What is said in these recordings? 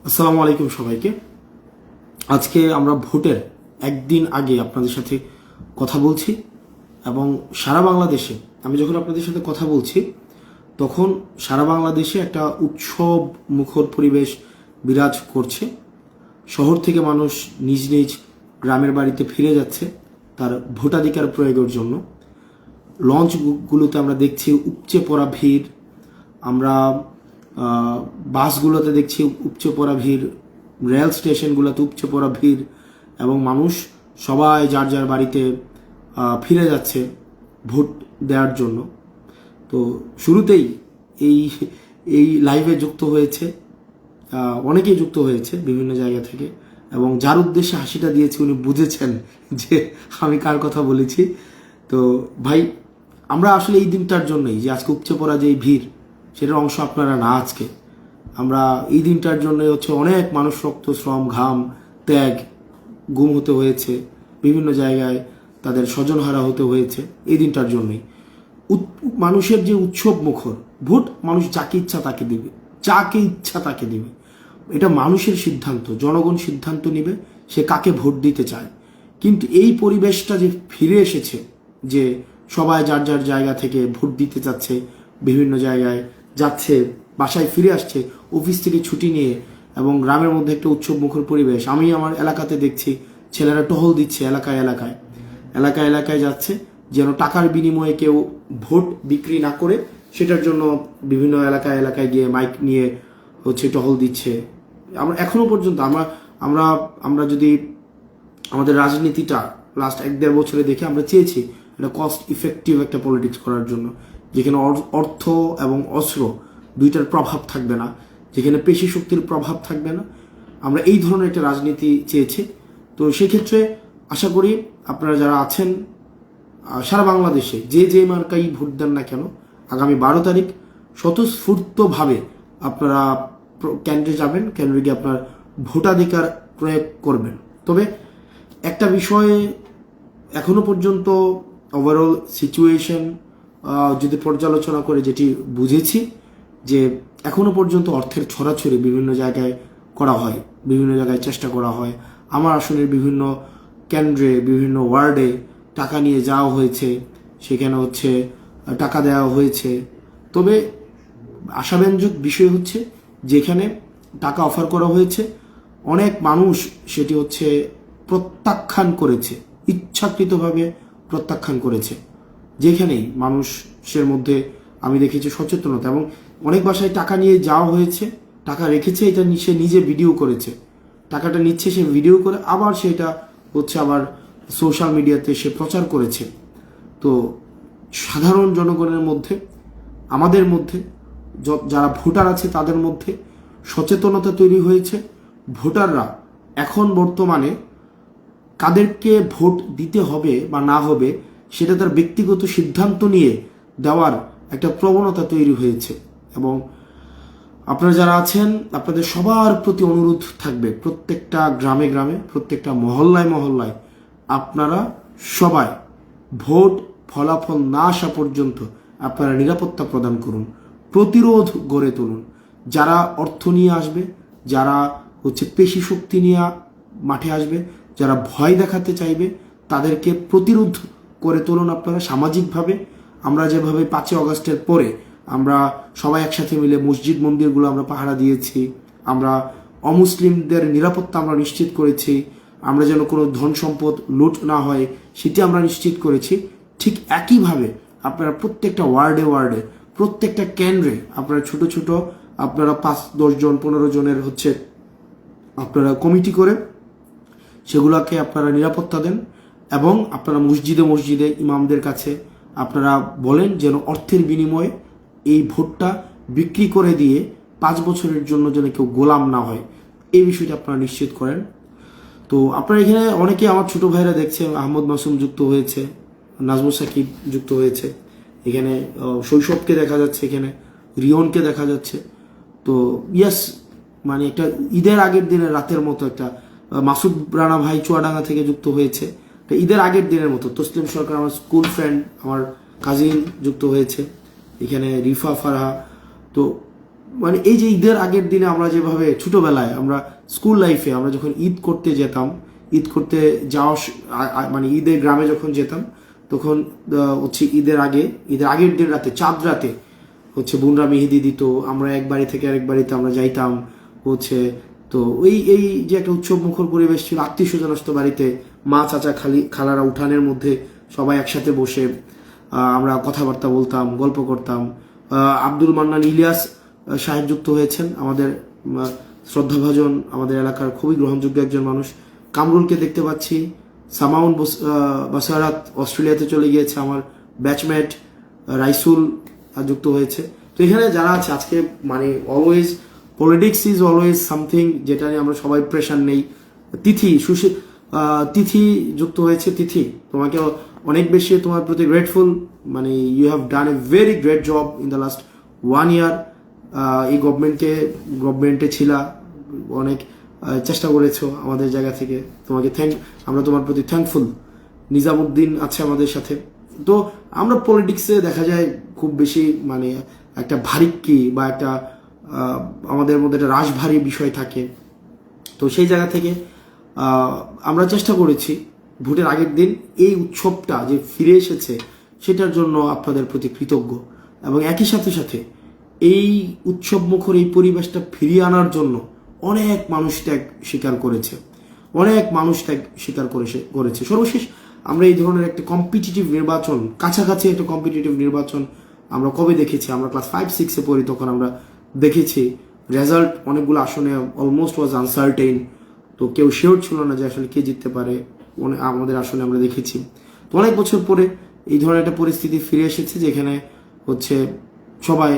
আসসালামু আলাইকুম সবাইকে। আজকে আমরা ভোটের একদিন আগে আপনাদের সাথে কথা বলছি এবং সারা বাংলাদেশে আমি যখন আপনাদের সাথে কথা বলছি তখন সারা বাংলাদেশে একটা উৎসব মুখর পরিবেশ বিরাজ করছে। শহর থেকে মানুষ নিজ নিজ গ্রামের বাড়িতে ফিরে যাচ্ছে তার ভোটাধিকার প্রয়োগের জন্য। লঞ্চগুলোতে আমরা দেখছি উপচে পড়া ভিড়, আমরা বাসগুলোতে দেখছি উপচে পড়া ভিড়, রেল স্টেশনগুলোতে উপচে পড়া ভিড় এবং মানুষ সবাই যার যার বাড়িতে ফিরে যাচ্ছে ভোট দেওয়ার জন্য। তো শুরুতেই এই এই লাইভে যুক্ত হয়েছে অনেকেই যুক্ত হয়েছে বিভিন্ন জায়গা থেকে এবং যার উদ্দেশ্যে হাসিটা দিয়েছি উনি বুঝেছেন যে আমি কার কথা বলেছি। তো ভাই, আমরা আসলে এই দিনটার জন্যই যে আজকে উপচে পড়া যে ভিড় সেটার অংশ আপনারা না। আজকে আমরা এই দিনটার জন্যই হচ্ছে অনেক মানুষ রক্ত শ্রম ঘাম ত্যাগ গুম হতে হয়েছে, বিভিন্ন জায়গায় তাদের স্বজনহারা হতে হয়েছে এই দিনটার জন্যই। মানুষের যে উৎসব মুখর ভোট, মানুষ যাকে ইচ্ছা তাকে দিবে, যাকে ইচ্ছা তাকে দিবে, এটা মানুষের সিদ্ধান্ত, জনগণ সিদ্ধান্ত নিবে সে কাকে ভোট দিতে চায়। কিন্তু এই পরিবেশটা যে ফিরে এসেছে যে সবাই যার যার জায়গা থেকে ভোট দিতে যাচ্ছে, বিভিন্ন জায়গায় যাচ্ছে, বাসায় ফিরে আসছে অফিস থেকে ছুটি নিয়ে, এবং গ্রামের মধ্যে একটা উৎসব মুখর পরিবেশ। আমি আমার এলাকাতে দেখছি ছেলেরা টহল দিচ্ছে এলাকায় এলাকায় এলাকায় এলাকায় যাচ্ছে যেন টাকার বিনিময়ে কেউ ভোট বিক্রি না করে, সেটার জন্য বিভিন্ন এলাকায় এলাকায় গিয়ে মাইক নিয়ে হচ্ছে টহল দিচ্ছে। আমরা এখনো পর্যন্ত আমরা আমরা যদি আমাদের রাজনীতিটা লাস্ট 1-1.5 বছরে দেখে আমরা চেয়েছি একটা কস্ট ইফেক্টিভ একটা পলিটিক্স করার জন্য, যেখানে অর্থ এবং অস্ত্র দুইটার প্রভাব থাকবে না, যেখানে পেশি শক্তির প্রভাব থাকবে না। আমরা এই ধরনের একটা রাজনীতি চেয়েছি। তো সেক্ষেত্রে আশা করি আপনারা যারা আছেন সারা বাংলাদেশে যে মার্কাই ভোট দেন না কেন, আগামী 12 তারিখ স্বতঃস্ফূর্তভাবে আপনারা কেন্দ্রে যাবেন, কেন্দ্রে গিয়ে আপনার ভোটাধিকার প্রয়োগ করবেন। তবে একটা বিষয়ে এখনো পর্যন্ত ওভারঅল সিচুয়েশন যদি পর্যালোচনা করে যেটি বুঝেছি যে এখনো পর্যন্ত অর্থের ছড়াছড়ি বিভিন্ন জায়গায় করা হয়, বিভিন্ন জায়গায় চেষ্টা করা হয়। আমার আসনের বিভিন্ন কেন্দ্রে বিভিন্ন ওয়ার্ডে টাকা নিয়ে যাওয়া হয়েছে, সেখানে হচ্ছে টাকা দেওয়া হয়েছে। তবে আশাব্যঞ্জক বিষয় হচ্ছে যেখানে টাকা অফার করা হয়েছে অনেক মানুষ সেটি হচ্ছে প্রত্যাখ্যান করেছে, ইচ্ছাকৃতভাবে প্রত্যাখ্যান করেছে। যেখানেই মানুষের মধ্যে আমি দেখেছি সচেতনতা, এবং অনেক বাসায় টাকা নিয়ে যাওয়া হয়েছে, টাকা রেখেছে, এটা সে নিজে ভিডিও করেছে, টাকাটা নিচ্ছে সে ভিডিও করে আবার সেটা হচ্ছে আবার সোশ্যাল মিডিয়াতে সে প্রচার করেছে। তো সাধারণ জনগণের মধ্যে, আমাদের মধ্যে যারা ভোটার আছে তাদের মধ্যে সচেতনতা তৈরি হয়েছে। ভোটাররা এখন বর্তমানে কাদেরকে ভোট দিতে হবে বা না হবে সেটা তার ব্যক্তিগত সিদ্ধান্ত নিয়ে দেওয়ার একটা প্রবণতা তৈরি হয়েছে। এবং আপনারা যারা আছেন আপনাদের সবার প্রতি অনুরোধ থাকবে, প্রত্যেকটা গ্রামে গ্রামে, প্রত্যেকটা মহল্লায় মহল্লায় আপনারা সবাই ভোট ফলাফল না আসা পর্যন্ত আপনারা নিরাপত্তা প্রদান করুন, প্রতিরোধ গড়ে তুলুন। যারা অর্থ নিয়ে আসবে, যারা হচ্ছে পেশি শক্তি নিয়ে মাঠে আসবে, যারা ভয় দেখাতে চাইবে তাদেরকে প্রতিরোধ করে তুলুন আপনারা সামাজিকভাবে। আমরা যেভাবে 5 অগস্টের পরে আমরা সবাই একসাথে মিলে মসজিদ মন্দিরগুলো আমরা পাহারা দিয়েছি, আমরা অমুসলিমদের নিরাপত্তা আমরা নিশ্চিত করেছি, আমরা যেন কোনো ধন সম্পদ লুট না হয় সেটি আমরা নিশ্চিত করেছি। ঠিক একইভাবে আপনারা প্রত্যেকটা ওয়ার্ডে ওয়ার্ডে, প্রত্যেকটা কেন্দ্রে আপনারা ছোট ছোট আপনারা 5-10 জন 15 জনের হচ্ছে আপনারা কমিটি করে সেগুলোকে আপনারা নিরাপত্তা দেন, এবং আপনারা মসজিদে মসজিদে ইমামদের কাছে আপনারা বলেন যেন অর্থের বিনিময়ে এই ভোটটা বিক্রি করে দিয়ে 5 বছরের জন্য যেন কেউ গোলাম না হয়, এই বিষয়টা আপনারা নিশ্চিত করেন। তো আপনারা এখানে অনেকে আমার ছোট ভাইরা দেখছে, আহমদ মাসুম যুক্ত হয়েছে, নাজমুল সাকিব যুক্ত হয়েছে, এখানে শৈশবকে দেখা যাচ্ছে, এখানে রিয়নকে দেখা যাচ্ছে। তো ইয়াস, মানে একটা ঈদের আগের দিনের রাতের মতো একটা মাসুদ রানা ভাই চুয়াডাঙ্গা থেকে যুক্ত হয়েছে, ঈদের আগের দিনের মতো। তসলিম সরকার আমার স্কুল ফ্রেন্ড, আমার কাজিন যুক্ত হয়েছে, এখানে রিফা ফারহা। তো মানে এই যে ঈদের আগের দিনে আমরা যেভাবে ছোটবেলায় আমরা স্কুল লাইফে আমরা যখন ঈদ করতে যেতাম, ঈদ করতে যাওয়া মানে ঈদের গ্রামে যখন যেতাম তখন হচ্ছে ঈদের আগের দিন রাতে, চাঁদ রাতে হচ্ছে বোনরা মেহেদি দিত, আমরা এক বাড়ি থেকে আরেক বাড়িতে আমরা যাইতাম হচ্ছে। তো এই যে একটা উৎসব মুখর পরিবেশ ছিল, আত্মীয় স্বজন আসতো বাড়িতে, মা চাচা খালারা উঠানের মধ্যে সবাই একসাথে বসে আমরা কথাবার্তা বলতাম, গল্প করতাম। আব্দুল মান্নান ইলিয়াস সাহেব যুক্ত হয়েছেন, আমাদের শ্রদ্ধাভাজন, আমাদের এলাকার খুবই গ্রহণযোগ্য একজন মানুষ। কামরুলকে দেখতে পাচ্ছি, সামাউন বাসারাত অস্ট্রেলিয়াতে চলে গিয়েছে, আমার ব্যাচমেট রাইসুল যুক্ত হয়েছে। তো এখানে যারা আছে আজকে মানে always politics is always something যেটা নিয়ে আমরা সবাই প্রেশার নেই। তিথি যুক্ত হয়েছে। তিথি, তোমাকে অনেক বেশি তোমার প্রতি গ্রেটফুল, মানে you have done a very great job in the last 1 year. এই গভর্নমেন্টে ছিলা, অনেক চেষ্টা করেছো আমাদের জায়গা থেকে, তোমাকে আমরা তোমার প্রতি থ্যাঙ্কফুল। নিজামুদ্দিন আছে আমাদের সাথে। তো আমরা পলিটিক্সে দেখা যায় খুব বেশি মানে একটা ভারিক্কি বা একটা আমাদের মধ্যে একটা রাশভারী বিষয় থাকে। তো সেই জায়গা থেকে আমরা চেষ্টা করেছি ভোটের আগের দিন এই উৎসবটা যে ফিরে এসেছে সেটার জন্য আপনাদের প্রতি কৃতজ্ঞ, এবং একই সাথে সাথে এই উৎসব মুখর এই পরিবেশটা ফিরিয়ে আনার জন্য অনেক মানুষ ত্যাগ স্বীকার করেছে, করেছে। সর্বশেষ আমরা এই ধরনের একটা কম্পিটিটিভ নির্বাচন, কাছাকাছি একটা কম্পিটিটিভ নির্বাচন আমরা কবে দেখেছি? আমরা ক্লাস 5-6-এ পড়ি, তখন আমরা দেখেছি রেজাল্ট অনেকগুলো আসনে অলমোস্ট ওয়াজ আনসার্টেইন। তো কেউ শিওর ছিল না যে আসলে কে জিততে পারে আমাদের আসনে, আমরা দেখেছি। তো অনেক বছর পরে এই ধরনের একটা পরিস্থিতি ফিরে এসেছে যেখানে হচ্ছে সবাই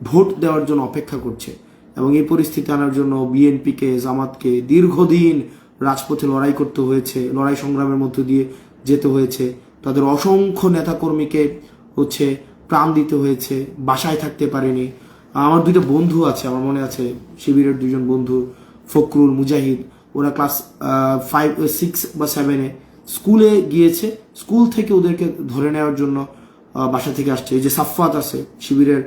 ভোট দেওয়ার জন্য অপেক্ষা করছে, এবং এই পরিস্থিতি আনার জন্য বিএনপিকে, জামাতকে দীর্ঘদিন রাজপথে লড়াই করতে হয়েছে, লড়াই সংগ্রামের মধ্য দিয়ে যেতে হয়েছে, তাদের অসংখ্য নেতাকর্মীকে হচ্ছে প্রাণ দিতে হয়েছে, বাসায় থাকতে পারেনি। আমার 2টা বন্ধু আছে, আমার মনে আছে শিবিরের 2জন বন্ধু, ফখরুল, মুজাহিদ, ওরা ক্লাস 5, 6 বা 7-এ স্কুলে গিয়েছে, স্কুল থেকে ওদেরকে ধরে নেওয়ার জন্য বাসা থেকে আসছে। এই যে সাফাত আছে, শিবিরের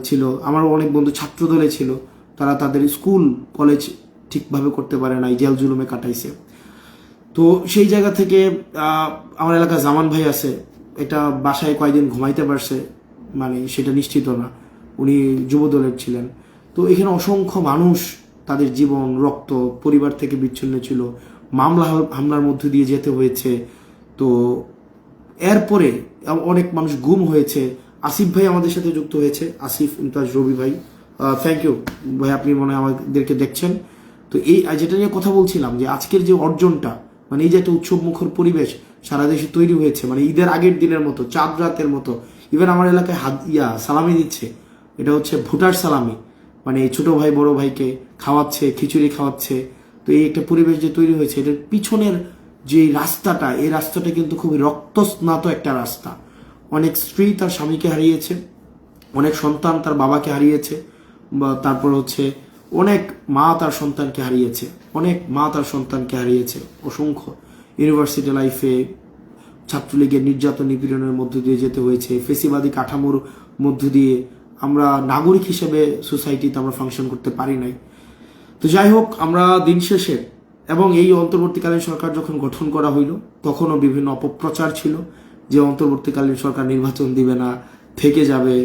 ছিল, আমার অনেক বন্ধু ছাত্র দলে ছিল, তারা তাদের স্কুল কলেজ ঠিকভাবে করতে পারে নাই, জেল জুলুমে কাটাইছে। তো সেই জায়গা থেকে আমার এলাকায় জামান ভাই আছে, এটা বাসায় কয়েকদিন ঘুমাইতে পারছে, মানে সেটা নিশ্চিত না, উনি যুব দলের ছিলেন। তো এখানে অসংখ্য মানুষ তাদের জীবন, রক্ত, পরিবার থেকে বিচ্ছিন্ন ছিল, মামলা হামলার মধ্য দিয়ে যেতে হয়েছে। তো এরপরে অনেক মানুষ গুম হয়েছে। আসিফ ভাই আমাদের সাথে যুক্ত হয়েছে, আসিফ ইমতাজ রবি ভাই, থ্যাংক ইউ ভাই, আপনি মনে হয় আমাদেরকে দেখছেন। তো এই যেটা নিয়ে কথা বলছিলাম যে আজকের যে অর্জনটা, মানে এই যে একটা উৎসব মুখর পরিবেশ সারা দেশে তৈরি হয়েছে, মানে ঈদের আগের দিনের মতো, চাঁদ রাতের মতো। ইভেন আমার এলাকায় সালামি দিচ্ছে, এটা হচ্ছে ভোটার সালামি, মানে ছোট ভাই বড় ভাইকে খাওয়াচ্ছে, খিচুড়ি খাওয়াচ্ছে। তো এই একটা পরিবেশ যে তৈরি হয়েছে, এটার পিছনের যে রাস্তাটা, এই রাস্তাটা কিন্তু খুবই রক্তস্নাত একটা রাস্তা। অনেক স্ত্রী তার স্বামীকে হারিয়েছে, অনেক সন্তান তার বাবাকে হারিয়েছে, তারপর হচ্ছে অনেক মা তার সন্তানকে হারিয়েছে, অসংখ্য ইউনিভার্সিটি লাইফে ছাত্রলীগের নির্যাতন নিপীড়নের মধ্য দিয়ে যেতে হয়েছে, ফেসিবাদী কাঠামোর মধ্য দিয়ে আমরা নাগরিক হিসেবে সোসাইটিতে আমরা ফাংশন করতে পারি নাই। তো যাই হোক, আমরা দিন শেষে, এবং এই অন্তর্বর্তীকালীন সরকার যখন গঠন করা হইল তখনও বিভিন্ন অপপ্রচার ছিল যে অন্তর্বর্তীকালীন সরকার নির্বাচন দিবে না, থেকে যাবে,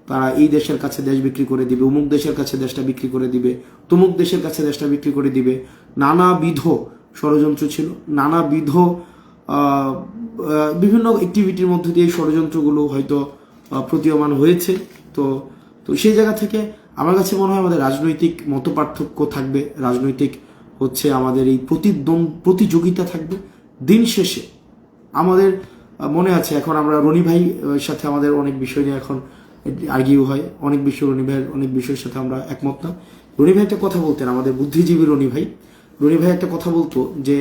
তারা এই দেশের কাছে দেশ বিক্রি করে দিবে, অমুক দেশের কাছে দেশটা বিক্রি করে দিবে, তমুক দেশের কাছে দেশটা বিক্রি করে দিবে। নানাবিধ ষড়যন্ত্র ছিল, নানাবিধ বিভিন্ন অ্যাক্টিভিটির মধ্য দিয়ে ষড়যন্ত্রগুলো হয়তো প্রতীয়মান হয়েছে। তো সেই জায়গা থেকে আমার কাছে মনে হয় আমাদের রাজনৈতিক মতপার্থক্য থাকবে, রাজনৈতিক হচ্ছে আমাদের এই প্রতিযোগিতা থাকবে। দিন শেষে আমাদের মনে আছে, এখন আমরা রনি ভাই সাথে আমাদের অনেক বিষয় নিয়ে এখন আর্গিউ হয়, অনেক বিষয় রনি ভাইয়ের অনেক বিষয়ের সাথে আমরা একমত না। রনি ভাই একটা কথা বলতেন, আমাদের বুদ্ধিজীবী রনি ভাই একটা কথা বলতো যে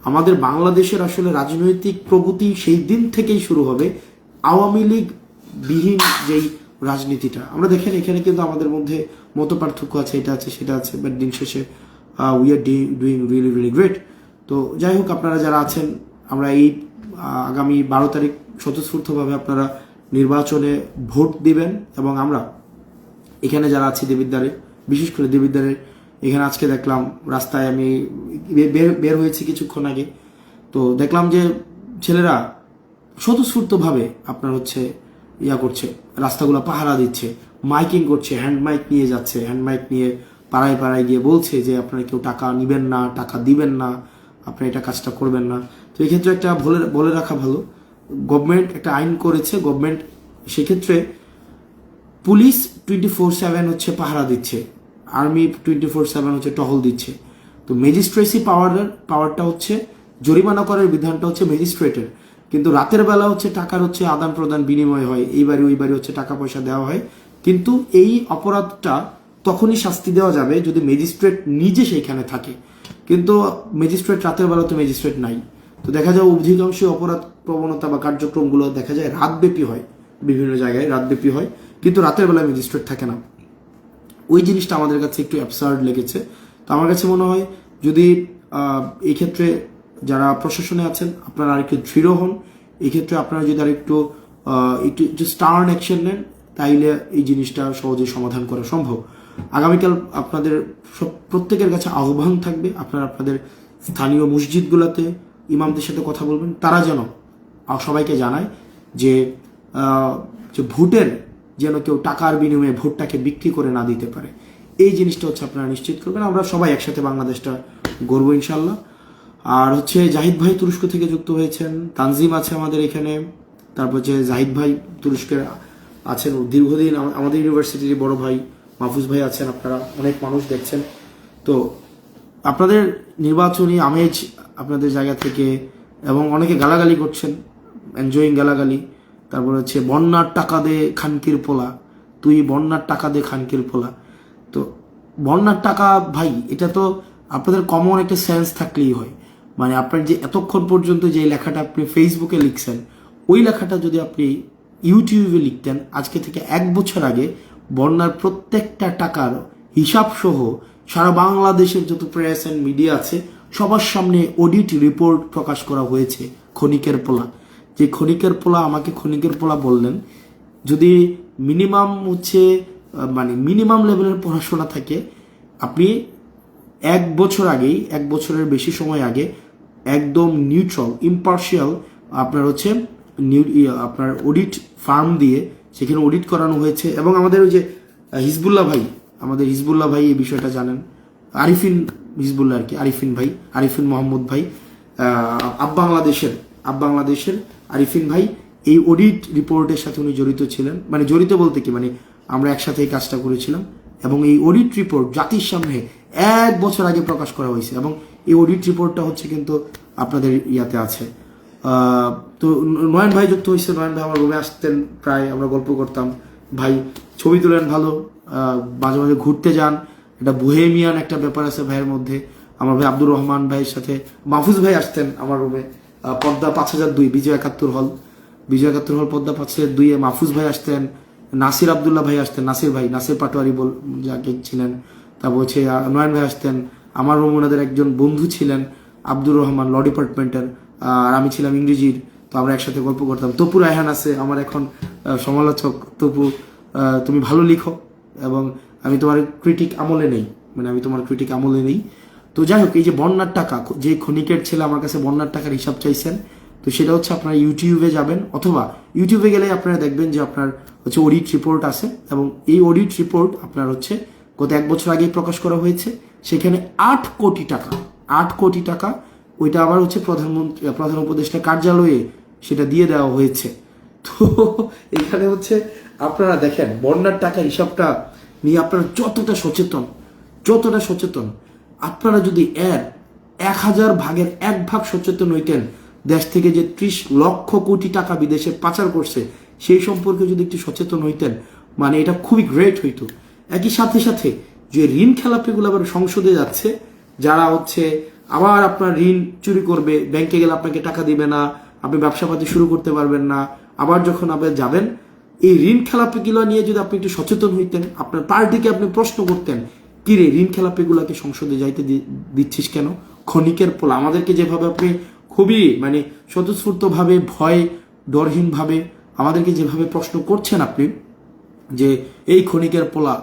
আমাদের বাংলাদেশের আসলে রাজনৈতিক প্রগতি সেই দিন থেকেই শুরু হবে আওয়ামী লীগ বিহীন যেই রাজনীতিটা। আমরা দেখেন এখানে কিন্তু আমাদের মধ্যে মত পার্থক্য আছে, এটা আছে সেটা আছে, বাট দিন শেষে we are doing really really great. তো যাই হোক, আপনারা যারা আছেন, আমরা এই আগামী 12 তারিখ স্বতঃস্ফূর্তভাবে আপনারা নির্বাচনে ভোট দিবেন, এবং আমরা এখানে যারা আছে দেবিদ্বারে, বিশেষ করে দেবিদ্বারে এখানে আজকে দেখলাম রাস্তায় আমি বের হয়েছি কিছুক্ষণ আগে, তো দেখলাম যে ছেলেরা স্বতঃস্ফূর্তভাবে আপনার হচ্ছে করছে, রাস্তাগুলো পাহারা দিচ্ছে, মাইকিং করছে, হ্যান্ড মাইক নিয়ে যাচ্ছে, হ্যান্ড মাইক নিয়ে পাড়ায় পাড়ায় গিয়ে বলছে যে আপনারা কেউ টাকা নিবেন না, টাকা দিবেন না, আপনি এটা কাজটা করবেন না। তো এই ক্ষেত্রে একটা বলে রাখা ভালো, গভর্নমেন্ট একটা আইন করেছে, গভর্নমেন্ট সেক্ষেত্রে পুলিশ 24/7 হচ্ছে পাহারা দিচ্ছে, আর্মি 24/7 হচ্ছে টহল দিচ্ছে। তো ম্যাজিস্ট্রেসি পাওয়ারটা হচ্ছে জরিমানা করার বিধানটা হচ্ছে ম্যাজিস্ট্রেটের, কিন্তু রাতের বেলা হচ্ছে টাকার হচ্ছে আদান প্রদান বিনিময় হয়, এই বাড়ি ওই বাড়ি হচ্ছে টাকা পয়সা দেওয়া হয়, কিন্তু এই অপরাধটা তখনই শাস্তি দেওয়া যাবে যদি ম্যাজিস্ট্রেট নিজে সেইখানে থাকে, কিন্তু ম্যাজিস্ট্রেট রাতের বেলা তো ম্যাজিস্ট্রেট নাই। তো দেখা যায় অধিকাংশ অপরাধ প্রবণতা বা কার্যক্রমগুলো দেখা যায় রাতব্যাপী হয়, বিভিন্ন জায়গায় রাতব্যাপী হয়, কিন্তু রাতের বেলা ম্যাজিস্ট্রেট থাকে না। ওই জিনিসটা আমাদের কাছে একটু অ্যাবসার্ড লেগেছে। তো আমার কাছে মনে হয় যদি এই ক্ষেত্রে যারা প্রশাসনে আছেন আপনারা আরেকটু দৃঢ় হন, এই ক্ষেত্রে আপনারা যদি আরেকটু একটু স্টার্ন অ্যাকশন নেন, তাইলে এই জিনিসটা সহজে সমাধান করা সম্ভব। আগামীকাল আপনাদের প্রত্যেকের কাছে আহ্বান থাকবে, আপনারা আপনাদের স্থানীয় মসজিদগুলোতে ইমামদের সাথে কথা বলবেন, তারা যেন সবাইকে জানায় যে ভোটের যেন কেউ টাকার বিনিময়ে ভোটটাকে বিক্রি করে না দিতে পারে। এই জিনিসটা হচ্ছে আপনারা নিশ্চিত করবেন, আমরা সবাই একসাথে বাংলাদেশটা গড়ব ইনশাল্লাহ। আর হচ্ছে জাহিদ ভাই তুরস্ক থেকে যুক্ত হয়েছেন, তানজিম আছে আমাদের এখানে, তারপর হচ্ছে জাহিদ ভাই তুরস্কের আছেন দীর্ঘদিন, আমাদের ইউনিভার্সিটির বড় ভাই মাহফুজ ভাই আছেন, আপনারা অনেক মানুষ দেখছেন। তো আপনাদের নির্বাচনী আমেজ আপনাদের জায়গা থেকে, এবং অনেকে গালাগালি করছেন, এনজয়িং গালাগালি। তারপর হচ্ছে বন্যার টাকা দে খানকির পোলা, তুই বন্যার টাকা দে খানকির পোলা। তো বন্যার টাকা ভাই, এটা তো আপনাদের কমন একটা সেন্স থাকলেই হয়, মানে আপনার যে এতক্ষণ পর্যন্ত যে লেখাটা আপনি ফেসবুকে লিখছেন, ওই লেখাটা যদি আপনি ইউটিউবে লিখতেন আজকে থেকে 1 বছর আগে, বন্যার প্রত্যেকটা টাকার হিসাব সহ সারা বাংলাদেশের যত প্রেস অ্যান্ড মিডিয়া আছে সবার সামনে অডিট রিপোর্ট প্রকাশ করা হয়েছে। ক্ষণিকের পোলা, যে ক্ষণিকের পোলা আমাকে ক্ষণিকের পোলা বললেন, যদি মিনিমাম হচ্ছে মানে মিনিমাম লেভেলের পড়াশোনা থাকে, আপনি 1 বছর আগেই, 1 বছরের বেশি সময় আগে একদম নিউট্রাল ইম্পার্শিয়াল আপনার হচ্ছে আপনার অডিট ফার্ম দিয়ে সেখানে অডিট করানো হয়েছে। এবং আমাদের ওই যে হিজবুল্লাহ ভাই, আমাদের হিজবুল্লাহ ভাই এই বিষয়টা জানেন, আরিফিন হিজবুল্লাহ আর কি, আরিফিন ভাই, আরিফিন মোহাম্মদ ভাই, আপ বাংলাদেশের আরিফিন ভাই, এই অডিট রিপোর্টের সাথে উনি জড়িত ছিলেন, মানে জড়িত বলতে কি, মানে আমরা একসাথে এই কাজটা করেছিলাম। এবং এই অডিট রিপোর্ট জাতির সামনে 1 বছর আগে প্রকাশ করা হয়েছে, এবং এই অডিট রিপোর্টটা হচ্ছে কিন্তু আপনাদের ইয়াতে আছে। তো নয়ন ভাই যুক্ত হয়েছে, নয়ন ভাই আমার রুমে আসতেন প্রায়, আমরা গল্প করতাম, ভাই ছবি তোলেন ভালো, মাঝে মাঝে ঘুরতে যান, এটা বোহেমিয়ান একটা ব্যাপার আছে ভাইয়ের মধ্যে। আমার ভাই আব্দুর রহমান ভাইয়ের সাথে মাহফুজ ভাই আসতেন আমার রুমে, পদ্মা 5002 বিজয় 71 হল, বিজয় 71 হল পদ্মা 5002 মাহফুজ ভাই আসতেন, নাসির আবদুল্লাহ ভাই আসতেন, নাসির পাটোয়ারি যাকে ছিলেন, তারপর হচ্ছে নয়ন ভাই আসতেন, আমার রুম ওনাদের একজন বন্ধু ছিলেন আব্দুর রহমান, ল ডিপার্টমেন্টের, আর আমি ছিলাম ইংরেজির। তো আমরা একসাথে গল্প করতাম। তপু রায়হান আছে আমার এখন সমালোচক। তপু, তুমি ভালো লিখো এবং আমি তোমার ক্রিটিক আমলে নেই, মানে আমি তোমার ক্রিটিক আমলে নেই। তো যাই হোক, এই যে বন্যার টাকা, যে ক্ষণিকের ছেলে আমার কাছে বন্যার টাকার হিসাব চাইছেন, তো সেটা হচ্ছে আপনারা ইউটিউবে যাবেন, অথবা ইউটিউবে গেলে আপনারা দেখবেন যে আপনার হচ্ছে অডিট রিপোর্ট আছে, এবং এই অডিট রিপোর্ট আপনার হচ্ছে গত 1 বছর আগেই প্রকাশ করা হয়েছে। সেখানে 8 কোটি টাকা ওইটা আবার হচ্ছে প্রধান উপদেষ্টা কার্যালয়ে সেটা দিয়ে দেওয়া হয়েছে। তো এখানে হচ্ছে আপনারা দেখেন বন্যার টাকা হিসাবটা নিয়ে আপনারা যতটা সচেতন, আপনারা যদি 1000 ভাগের 1 ভাগ সচেতন হইতেন, দেশ থেকে যে 30 লক্ষ কোটি টাকা বিদেশে পাচার করছে সেই সম্পর্কে যদি একটু সচেতন হইতেন, মানে এটা খুবই গ্রেট হইতো। একই সাথে যে ঋণ খেলাপিগুলো আবার সংসদে যাচ্ছে, যারা হচ্ছে আবার আপনার ঋণ চুরি করবে, ব্যাংকে গেলে আপনাকে টাকা দিবে না, আপনি ব্যবসাপাতি শুরু করতে পারবেন না, আবার যখন আপনি যাবেন, এই ঋণ খেলাপিগুলো নিয়ে যদি আপনি একটু সচেতন হইতেন, আপনার পার্টিকে আপনি প্রশ্ন করতেন, কি রে ঋণ খেলাপিগুলোকে সংসদে যাইতে দিচ্ছিস কেন? ক্ষণিকের পোলা, আমাদেরকে যেভাবে আপনি খুবই মানে স্বতঃস্ফূর্তভাবে ভয় ডরহীনভাবে আমাদেরকে যেভাবে প্রশ্ন করছেন আপনি, যে এই ক্ষণিকের পোলা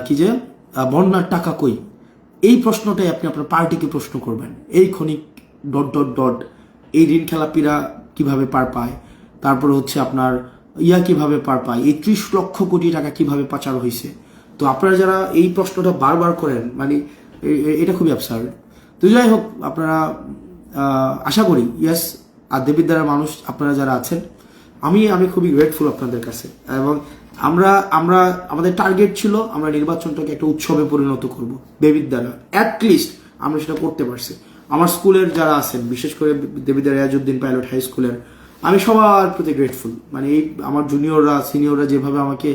কি যে বন্যার টাকা কই, এই প্রশ্নটাই আপনি আপনার পার্টিকে প্রশ্ন করবেন। এই ক্ষণিক ডট ডট ডট এই ঋণ খেলাপিরা কিভাবে পার পায়, তারপরে হচ্ছে আপনার কিভাবে পার পায়, এই 30 লক্ষ কোটি টাকা কিভাবে পাচার হয়েছে। তো আপনারা যারা এই প্রশ্নটা বারবার করেন, মানে এটা খুবই অ্যাবসার্ড। তো যাই হোক, আপনারা আশা করি ইয়েস আর দেবিদ্বারের মানুষ আপনারা যারা আছেন, আমি খুবই গ্রেটফুল আপনাদের কাছে। এবং আমরা আমাদের টার্গেট ছিল আমরা নির্বাচনটাকে একটা উৎসবে পরিণত করব দেবিদ্বারা। অ্যাটলিস্ট আমরা সেটা করতে পারছি। আমার স্কুলের যারা আছেন, বিশেষ করে দেবিদ্বার রিয়াজউদ্দিন পাইলট হাই স্কুলের, আমি সবার প্রতি গ্রেটফুল। মানে এই আমার জুনিয়ররা সিনিয়ররা যেভাবে আমাকে,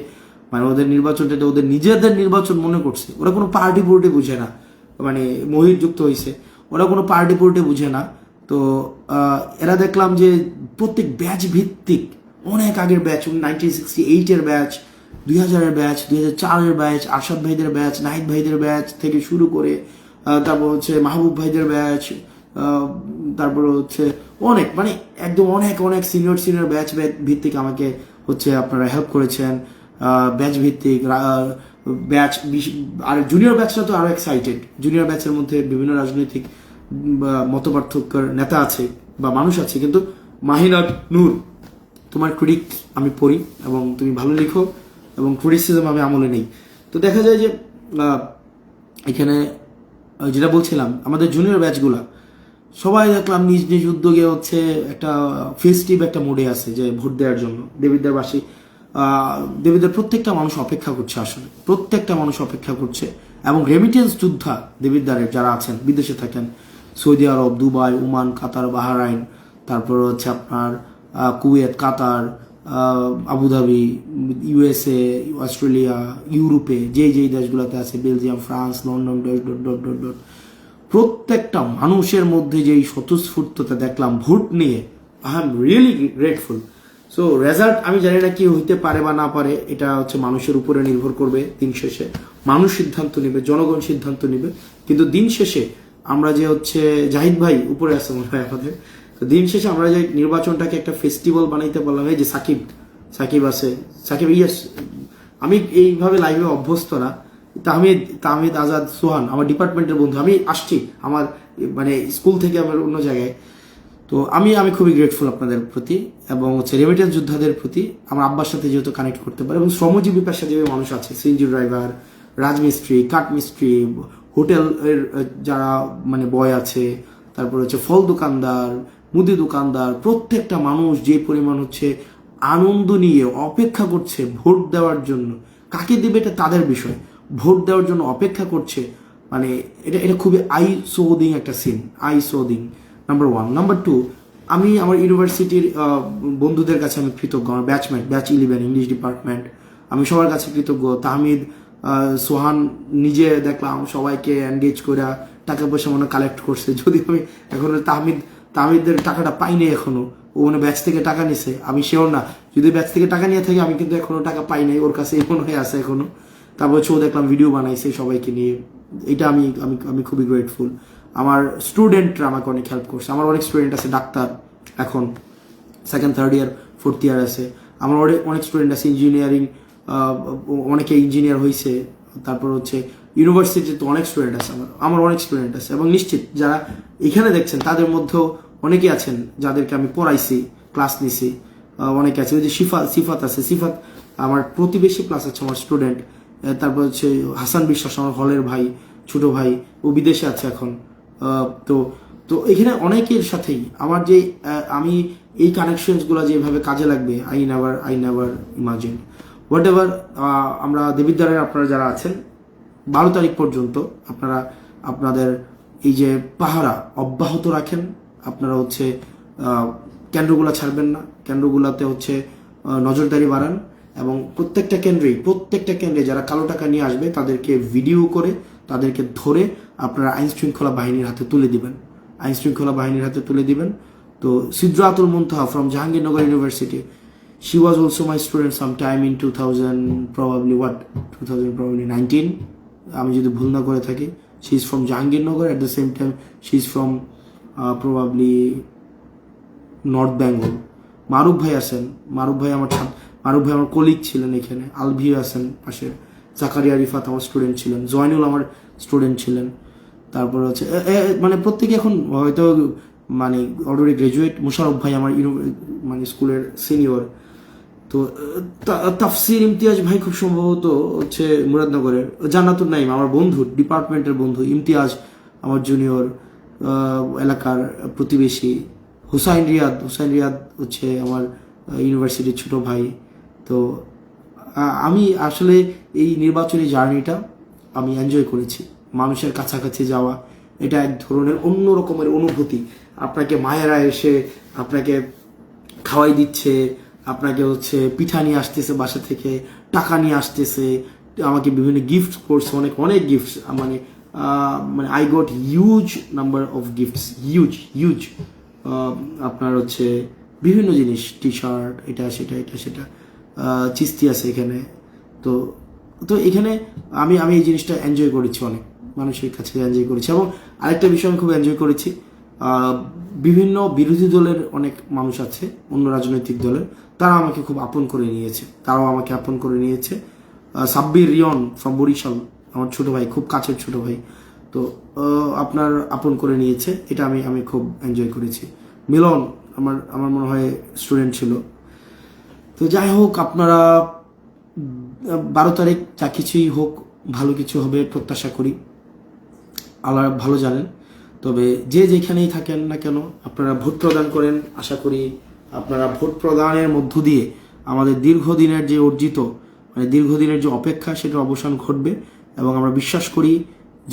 মানে ওদের নির্বাচনটা ওদের নিজেদের নির্বাচন মনে করছে, ওরা কোনো পার্টি পুর্টি বুঝে না, মানে মহির যুক্ত হয়েছে, ওরা কোনো পার্টি পুর্টি বুঝে না। তো এরা দেখলাম যে প্রত্যেক ব্যাচ ভিত্তিক, অনেক আগের ব্যাচ, 1968-এর ব্যাচ, 2000-এর ব্যাচ, 2004-এর ব্যাচ, আরশাদ ভাইদের ব্যাচ, নাহিদ ভাইদের ব্যাচ থেকে শুরু করে তারপর হচ্ছে মাহবুব ভাইদের ব্যাচ, তারপর হচ্ছে অনেক, মানে একদম অনেক অনেক সিনিয়র ব্যাচ ভিত্তিক আমাকে হচ্ছে আপনারা হেল্প করেছেন। ব্যাচ ভিত্তিক ব্যাচ, আর জুনিয়র ব্যাচটা তো আরো এক্সাইটেড। জুনিয়র ব্যাচের মধ্যে বিভিন্ন রাজনৈতিক মতপার্থক্যের নেতা আছে বা মানুষ আছে, কিন্তু মাহিনাত নূর, তোমার ক্রিটিক আমি পড়ি এবং তুমি ভালো লিখো এবং ক্রিটিসিজম আমি আমলে নেই। তো দেখা যায় যে এখানে যেটা বলছিলাম, আমাদের জুনিয়র ব্যাচগুলা সবাই দেখলাম নিজ নিজ উদ্যোগে হচ্ছে একটা ফেস্টিভ একটা মুডে আছে যে ভোট দেওয়ার জন্য। দেবিদ্বারবাসী, দেবিদ্বার প্রত্যেকটা মানুষ অপেক্ষা করছে, আসলে প্রত্যেকটা মানুষ অপেক্ষা করছে। এবং রেমিটেন্স যোদ্ধা দেবিদ্বারের যারা আছেন, বিদেশে থাকেন, সৌদি আরব, দুবাই, ওমান, কাতার, বাহরাইন, তারপর হচ্ছে আপনার কুয়েত, কাতার, আবুধাবি, ইউএসএ, অস্ট্রেলিয়া, ইউরোপে যেই দেশগুলোতে আছে, Belgium, France, London, dot dot dot dot, প্রত্যেকটা মানুষের মধ্যে যেই স্বতঃস্ফূর্ততা দেখলাম ভোট নিয়ে, I am really grateful. So result আমি জানি না কি হইতে পারে বা না পারে, এটা হচ্ছে মানুষের উপরে নির্ভর করবে। দিন শেষে মানুষ সিদ্ধান্ত নেবে, জনগণ সিদ্ধান্ত নেবে। কিন্তু দিন শেষে আমরা যে হচ্ছে জাহিদ ভাই উপরে আছে মনে হয় আমাদের, তো দিন শেষে আমরা যে নির্বাচনটাকে একটা ফেস্টিভ্যাল বানাইতে পারলাম। এই যে সাকিব আছে, সাকিব, ইয়েস, আমি এইভাবে লাইভে অভ্যস্ত না। তাহমিদ আজাদ সোহান আমার ডিপার্টমেন্টের বন্ধু, আমি আসছি আমার মানে স্কুল থেকে আমার অন্য জায়গায়। তো আমি খুবই গ্রেটফুল আপনাদের প্রতি এবং হচ্ছে রেমিটেন্স যোদ্ধাদের প্রতি। আমার আব্বার সাথে যেহেতু কানেক্ট করতে পারে, এবং শ্রমজীবী পেশাজীবী মানুষ আছে, সিএনজি ড্রাইভার, রাজমিস্ত্রি, কাঠমিস্ত্রি, হোটেল এর যারা মানে বয় আছে, তারপর হচ্ছে ফল দোকানদার, মুদি দোকানদার, প্রত্যেকটা মানুষ যে পরিমাণ হচ্ছে আনন্দ নিয়ে অপেক্ষা করছে ভোট দেওয়ার জন্য। কাকে দেবে এটা তাদের বিষয়, ভোট দেওয়ার জন্য অপেক্ষা করছে। মানে এটা খুবই আই সোদিং একটা সিন, আই সোদিং, নাম্বার 1। নাম্বার 2, আমি আমার ইউনিভার্সিটির বন্ধুদের কাছে আমি কৃতজ্ঞ। আমার ব্যাচমেট, ব্যাচ 11 ইংলিশ ডিপার্টমেন্ট, আমি সবার কাছে কৃতজ্ঞ। তাহমিদ, সোহান নিজে দেখলাম সবাইকে এনগেজ করে টাকা পয়সা মনে কালেক্ট করছে। যদি আমি এখনো তাহমিদের টাকাটা পাইনি এখনো, ও মানে ব্যাচ থেকে টাকা নিছে, আমি শিওর না। যদি ব্যাচ থেকে টাকা নিয়ে থাকি, আমি কিন্তু এখনো টাকা পাই নাই, ওর কাছে মনে হয়ে আছে এখনো। তারপর হচ্ছে ও দেখলাম ভিডিও বানাইছে সবাইকে নিয়ে, এটা আমি খুবই গ্রেটফুল। আমার স্টুডেন্টরা আমাকে অনেক হেল্প করছে। আমার অনেক স্টুডেন্ট আছে ডাক্তার, এখন 2nd, 3rd ইয়ার, 4th ইয়ার আছে। আমার অনেক স্টুডেন্ট আছে ইঞ্জিনিয়ারিং, অনেকে ইঞ্জিনিয়ার হয়েছে। তারপর হচ্ছে ইউনিভার্সিটিতে তো অনেক স্টুডেন্ট আছে, আমার অনেক স্টুডেন্ট আছে। এবং নিশ্চিত যারা এখানে দেখছেন তাদের মধ্যেও অনেকে আছেন যাদেরকে আমি পড়াইছি, ক্লাস নিছি, অনেকে আছে। ওই যে সিফাত আছে, সিফাত আমার প্রতিবেশী প্লাস আছে আমার স্টুডেন্ট। তারপর হচ্ছে হাসান বিশ্বাস আমার হলের ভাই, ছোট ভাই, ও বিদেশে আছে এখন। তো তো এখানে অনেকের সাথেই আমার যে আমি এই কানেকশনসগুলো যেভাবে কাজে লাগবে, I never imagine. What ever, আমরা দেবিদ্বারের আপনারা যারা আছেন 12 তারিখ পর্যন্ত আপনারা আপনাদের এই যে পাহারা অব্যাহত রাখেন। আপনারা হচ্ছে কেন্দ্রগুলো ছাড়বেন না, কেন্দ্রগুলোতে হচ্ছে নজরদারি বাড়ান। এবং প্রত্যেকটা কেন্দ্রে যারা কালো টাকা নিয়ে আসবে তাদেরকে ভিডিও করে তাদেরকে ধরে আপনারা আইন শৃঙ্খলা বাহিনীর হাতে তুলে দিবেন। তো Sidratul Muntaha from Jahangirnagar university, she was also my student sometime in 2019, আমি যদি ভুল না করে থাকি। she is from Jahangirnagar, at the same time she is from probably north Bengal. Maruf ভাই আমার কলিগ ছিলেন এখানে। আলভি আছেন পাশে, জাকারিয়া রিফাত আমার স্টুডেন্ট ছিলেন, জয়নুল আমার স্টুডেন্ট ছিলেন। তারপরে হচ্ছে মানে প্রত্যেকে এখন হয়তো মানে অলরেডি গ্রাজুয়েট। মুশারফ ভাই আমার মানে স্কুলের সিনিয়র। তো তাফসির ইমতিয়াজ ভাই খুব সম্ভবত হচ্ছে মুরাদনগরের। জান্নাতুন নাইম আমার বন্ধু, ডিপার্টমেন্টের বন্ধু। ইমতিয়াজ আমার জুনিয়র, এলাকার প্রতিবেশী। হুসাইন রিয়াদ হচ্ছে আমার ইউনিভার্সিটির ছোট ভাই। তো আমি আসলে এই নির্বাচনী জার্নিটা আমি এনজয় করেছি। মানুষের কাছাকাছি যাওয়া, এটা এক ধরনের অন্য রকমের অনুভূতি। আপনাকে মায়েরা এসে আপনাকে খাওয়াই দিচ্ছে, আপনাকে হচ্ছে পিঠা নিয়ে আসতেছে বাসা থেকে, টাকা নিয়ে আসতেছে, আমাকে বিভিন্ন গিফট করছে, অনেক গিফটস। মানে I got huge number of gifts, huge. আপনার হচ্ছে বিভিন্ন জিনিস, টি শার্ট, এটা সেটা চিস্তি আছে এখানে। তো তো এখানে আমি এই জিনিসটা এনজয় করেছি, অনেক মানুষের কাছে এনজয় করেছি। এবং আরেকটা বিষয় আমি খুব এনজয় করেছি, বিভিন্ন বিরোধী দলের অনেক মানুষ আছে, অন্য রাজনৈতিক দলের, তারা আমাকে খুব আপন করে নিয়েছে, তারাও আমাকে আপন করে নিয়েছে। সাব্বির রিয়ন ফ্রম বরিশাল আমার ছোট ভাই, খুব কাছের ছোট ভাই। তো আপনার আপন করে নিয়েছে, এটা আমি খুব এনজয় করেছি। মিলন আমার মনে হয় স্টুডেন্ট ছিল। তো যাই হোক, আপনারা 12 তারিখ যা কিছুই হোক, ভালো কিছু হবে প্রত্যাশা করি, আল্লাহ ভালো জানেন। তবে যে যেখানেই থাকেন না কেন, আপনারা ভোট প্রদান করেন। আশা করি আপনারা ভোট প্রদানের মধ্য দিয়ে আমাদের দীর্ঘদিনের যে অর্জিত, মানে দীর্ঘদিনের যে অপেক্ষা, সেটার অবসান ঘটবে। এবং আমরা বিশ্বাস করি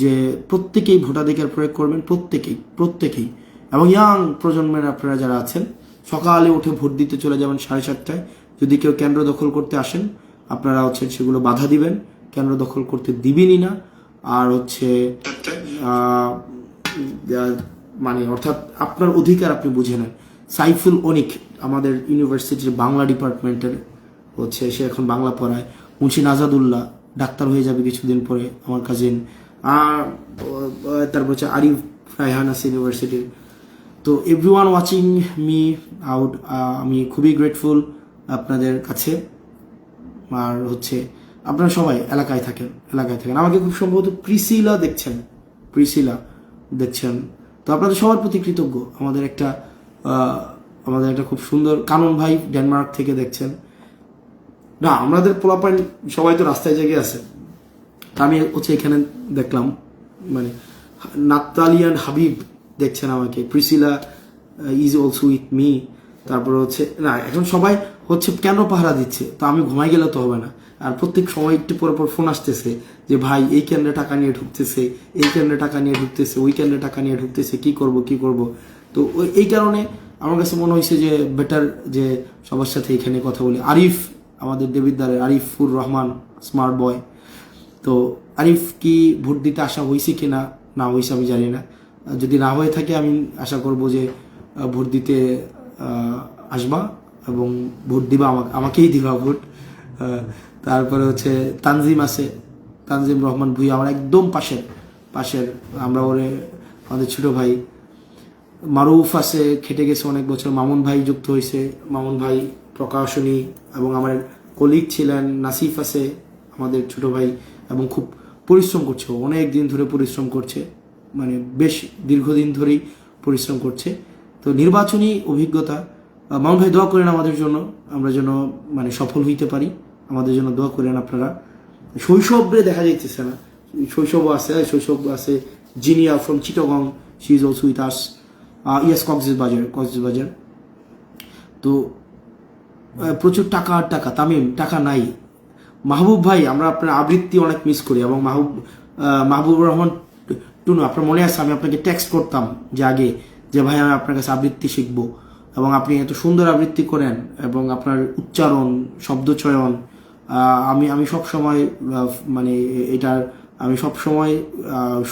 যে প্রত্যেকেই ভোটাধিকার প্রয়োগ করবেন, প্রত্যেকেই। এবং ইয়াং প্রজন্মের আপনারা যারা আছেন, সকালে উঠে ভোট দিতে চলে যাবেন 7:30টায়। যদি কেউ কেন্দ্র দখল করতে আসেন, আপনারা হচ্ছে সেগুলো বাধা দিবেন, কেন্দ্র দখল করতে দিবেনই না। আর হচ্ছে মানে অর্থাৎ আপনার অধিকার আপনি বুঝে নেন। সাইফুল অনিক আমাদের ইউনিভার্সিটির বাংলা ডিপার্টমেন্টের হচ্ছে, সে এখন বাংলা পড়ায়। মুন্সি নাজাদুল্লাহ ডাক্তার হয়ে যাবে কিছুদিন পরে, আমার কাজিন। আর তারপর হচ্ছে আরিফ রায়হান আছে ইউনিভার্সিটির। তো এভরিওয়ান ওয়াচিং মি আউট, আমি খুবই গ্রেটফুল আপনাদের কাছে। আর হচ্ছে আপনারা সবাই এলাকায় থাকেন। আমাকে খুব সম্ভবত প্রিসিলা দেখছেন। তো আপনাদের সবার প্রতি কৃতজ্ঞ। আমাদের একটা খুব সুন্দর কানন ভাই ডেনমার্ক থেকে দেখছেন। না, আমাদের পোলাপাইন সবাই তো রাস্তায় জেগে আছে। আমি হচ্ছে এখানে দেখলাম, মানে নাতালিয়ান হাবিব দেখছেন আমাকে। Priscilla is also with me. তারপরে হচ্ছে না, এখন সবাই হচ্ছে কেন পাহারা দিচ্ছে, তো আমি ঘুমাই গেলে তো হবে না। আর প্রত্যেক সময় একটু পর ফোন আসতেছে যে ভাই এই কেন্দ্রে টাকা নিয়ে ঢুকতেছে, এই কেন্দ্রে টাকা নিয়ে ঢুকতেছে, ওই কেন্দ্রে টাকা নিয়ে ঢুকতেছে, কি করব। তো এই কারণে আমার কাছে মনে হয়েছে যে বেটার যে সবার সাথে এখানে কথা বলি। আরিফ, আমাদের দেবিদ্বারের আরিফুর রহমান, স্মার্ট বয়। তো আরিফ কি ভোট দিতে আসা হয়েছে কি না হয়েছে আমি জানি না। যদি না হয়ে থাকে, আমি আশা করব যে ভোট দিতে আসবা এবং ভোট দিবা, আমাকেই দিবা ভোট। তারপরে হচ্ছে তানজিম আছে, তানজিম রহমান ভুইয়া আমার একদম পাশের, আমরা আমাদের ছোট ভাই। মারুফ আছে, খেটে গেছে অনেক বছর। মামুন ভাই যুক্ত হয়েছে, মামুন ভাই প্রকাশনী এবং আমার কলিগ ছিলেন। নাসিফ আছে আমাদের ছোট ভাই, এবং খুব পরিশ্রম করছে, অনেক দিন ধরে পরিশ্রম করছে, মানে বেশ দীর্ঘদিন ধরেই পরিশ্রম করছে। তো নির্বাচনী অভিজ্ঞতা, মামুন ভাই দোয়া করেন আমাদের জন্য, আমরা যেন মানে সফল হইতে পারি। আমাদের জন্য দোয়া করেন আপনারা। শৈশবে দেখা যাইতেছে না, শৈশব আছে। Jinia from Chittagong, she is also with us. Yes, Cox's Bazar. তো প্রচুর টাকা তামিম, টাকা নাই। মাহবুব ভাই, আমরা আপনার আবৃত্তি অনেক মিস করি। এবং মাহবুব রহমান টুনু, আপনার মনে আছে আমি আপনাকে টেক্সট করতাম যে আগে, যে ভাই আমি আপনার কাছে আবৃত্তি শিখবো, এবং আপনি এত সুন্দর আবৃত্তি করেন, এবং আপনার উচ্চারণ, শব্দচয়ন, আমি সব সময় মানে এটার আমি সব সময়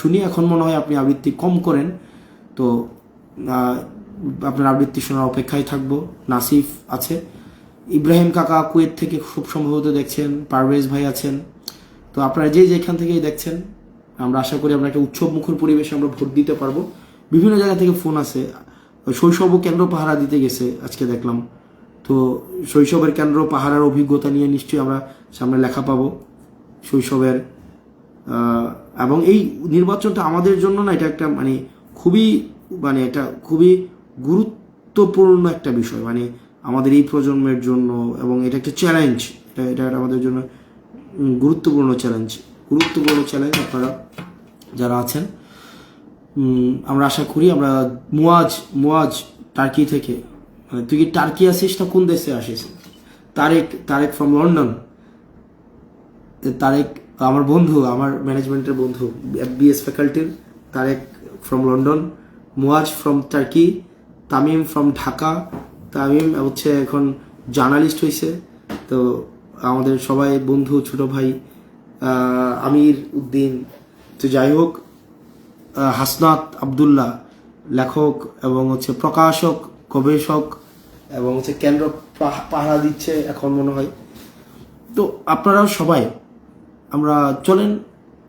শুনি। এখন মনে হয় আপনি আবৃত্তি কম করেন। তো আপনার আবৃত্তি শোনার অপেক্ষায় থাকবো। নাসিফ আছে, ইব্রাহিম কাকা কুয়েত থেকে খুব সম্ভবত দেখছেন, পারভেজ ভাই আছেন। তো আপনারা যেখান থেকেই দেখছেন, আমরা আশা করি আমরা একটা উৎসব মুখর পরিবেশে আমরা ভোট দিতে পারবো। বিভিন্ন জায়গা থেকে ফোন আছে, শৈশব কেন্দ্র পাহারা দিতে গেছে আজকে দেখলাম। তো শৈশবের কেন্দ্র পাহারার অভিজ্ঞতা নিয়ে নিশ্চয়ই আমরা সামনে লেখা পাবো। শৈশবের। এবং এই নির্বাচনটা আমাদের জন্য না, এটা একটা মানে খুবই এটা খুবই গুরুত্বপূর্ণ একটা বিষয় মানে আমাদের এই প্রজন্মের জন্য, এবং এটা একটা চ্যালেঞ্জ, এটা আমাদের জন্য গুরুত্বপূর্ণ চ্যালেঞ্জ আপনারা যারা আছেন। আমরা আশা করি আমরা মুয়াজ টার্কি থেকে, মানে তুই কি টার্কি আসিস না কোন দেশে আসিস? Tarique from London. তারেক আমার বন্ধু, আমার ম্যানেজমেন্টের বন্ধু, বিএস ফ্যাকাল্টির। Tareq from London, Muaz from Turkey, Tamim from Dhaka. Tamim হচ্ছে এখন জার্নালিস্ট হয়েছে। তো আমাদের সবাই বন্ধু, ছোট ভাই আমির উদ্দিন। তো যাই হোক, হাসনাত আবদুল্লাহ লেখক এবং হচ্ছে প্রকাশক, গবেষক, এবং হচ্ছে কেন্দ্র পাহারা দিচ্ছে এখন মনে হয়। তো আপনারাও সবাই আমরা চলেন,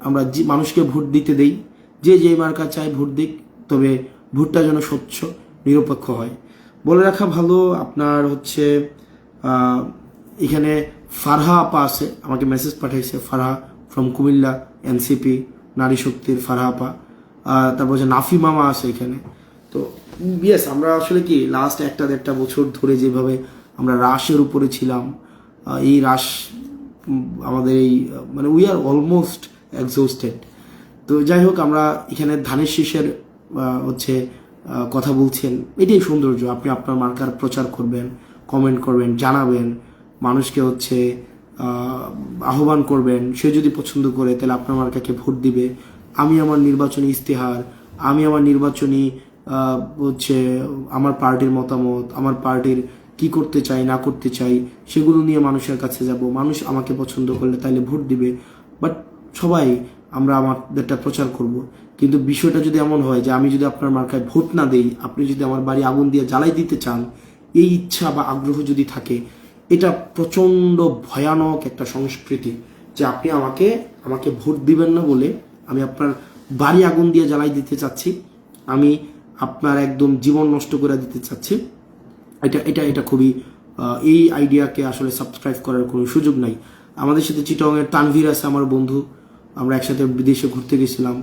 আমরা মানুষকে ভোট দিতে দেই, যে মার্কা চায় ভোট দিক, তবে ভোটটা যেন স্বচ্ছ নিরপেক্ষ হয়। বলে রাখা ভালো, আপনার হচ্ছে এখানে ফারহা আপা আছে, আমাকে মেসেজ পাঠাইছে, ফারহা ফ্রম কুমিল্লা, এনসিপি নারী শক্তির ফারহা আপা। তারপর হচ্ছে নাফি মামা আছে এখানে। তো ইয়েস, আমরা আসলে কি লাস্ট 1-1.5 বছর ধরে যেভাবে আমরা রাশের উপরে ছিলাম, এই রাশ আমাদের এই মানে উই আর অলমোস্ট এক্সহস্টেড। তো যাই হোক, আমরা এখানে ধানের শীষের হচ্ছে কথা বলছেন, এটাই সৌন্দর্য। আপনি আপনার মার্কার প্রচার করবেন, কমেন্ট করবেন, জানাবেন, মানুষকে হচ্ছে আহ্বান করবেন। সে যদি পছন্দ করে তাহলে আপনার মার্কাকে ভোট দিবে। আমি আমার নির্বাচনী ইস্তেহার, আমি আমার নির্বাচনী হচ্ছে আমার পার্টির মতামত, আমার পার্টির কি করতে চাই না করতে চাই সেগুলো নিয়ে মানুষের কাছে যাব। মানুষ আমাকে পছন্দ করলে তাইলে ভোট দিবে। বাট সবাই আমরা আমাদেরটা প্রচার করব। কিন্তু বিষয়টা যদি এমন হয় যে আমি যদি আপনার মার্কায় ভোট না দেই, আপনি যদি আমার বাড়ি আগুন দিয়ে জ্বালাই দিতে চান, এই ইচ্ছা বা আগ্রহ যদি থাকে, এটা প্রচণ্ড ভয়ানক একটা সংস্কৃতি যে আপনি আমাকে ভোট দিবেন না বলে আমি আপনার বাড়ি আগুন দিয়ে জ্বালাই দিতে চাচ্ছি, আমি আপনার একদম জীবন নষ্ট করে দিতে চাচ্ছি। এটা খুবই এই আইডিয়াকে আসলে সাবস্ক্রাইব করার কোনো সুযোগ নাই। আমাদের সাথে চিটংয়ের তানভীর আছে, আমার বন্ধু, আমরা একসাথে বিদেশে ঘুরতে গেছিলাম,